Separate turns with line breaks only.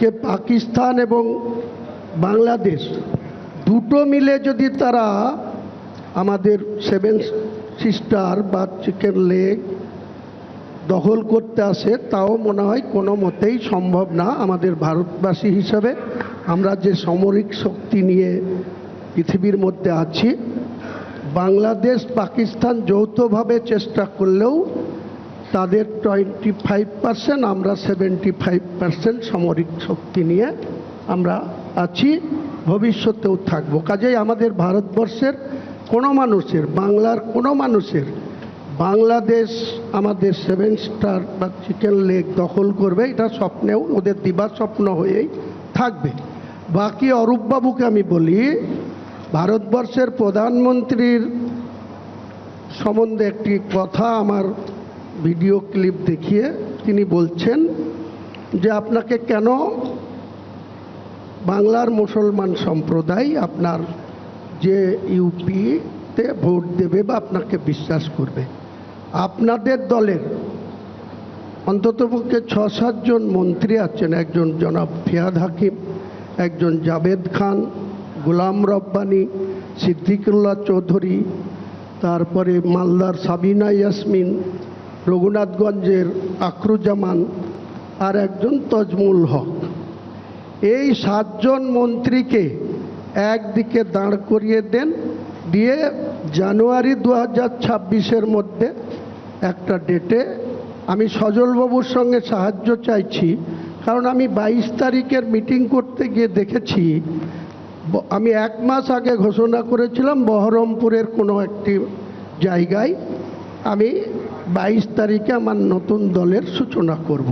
যে পাকিস্তান এবং বাংলাদেশ দুটো মিলে যদি তারা আমাদের সেভেন সিস্টার বা চিকেন লেগ দখল করতে আসে, তাও মনে হয় কোনো মতেই সম্ভব না। আমাদের ভারতবাসী হিসাবে আমরা যে সামরিক শক্তি নিয়ে পৃথিবীর মধ্যে আছি, বাংলাদেশ পাকিস্তান যৌথভাবে চেষ্টা করলেও তাদের 25%, আমরা 75% সামরিক শক্তি নিয়ে আমরা আছি, ভবিষ্যতেও থাকবো। কাজেই আমাদের ভারতবর্ষের কোনো মানুষের, বাংলার কোনো মানুষের বাংলাদেশ আমাদের সেভেন স্টার বা চিকেন লেগ দখল করবে, এটা স্বপ্নেও ওদের দিবা স্বপ্ন হয়েই থাকবে। বাকি অরূপবাবুকে আমি বলি, ভারতবর্ষের প্রধানমন্ত্রীর সম্বন্ধে একটি কথা আমার ভিডিও ক্লিপ দেখিয়ে তিনি বলছেন যে আপনাকে কেন বাংলার মুসলমান সম্প্রদায় আপনার যে ইউপিতে ভোট দেবে বা আপনাকে বিশ্বাস করবে। আপনাদের দলের অন্ততপক্ষে 6-7 জন মন্ত্রী আছেন, একজন জনাব ফিয়াদ হাকিম, একজন জাভেদ খান, গোলাম রব্বানি, সিদ্দিকুল্লাহ চৌধুরী, তারপরে মালদার সাবিনা ইয়াসমিন, রঘুনাথগঞ্জের আখরুজ্জামান, আর একজন তজমুল হক। এই 7 জন মন্ত্রীকে একদিকে দাঁড় করিয়ে দেন, দিয়ে জানুয়ারি 2026-এর মধ্যে একটা ডেটে আমি সজলবাবুর সঙ্গে সাহায্য চাইছি, কারণ আমি 22 তারিখের মিটিং করতে গিয়ে দেখেছি, আমি 1 মাস আগে ঘোষণা করেছিলাম বহরমপুরের কোনো একটি জায়গায় আমি 22 তারিখে আমার নতুন দলের সূচনা করব।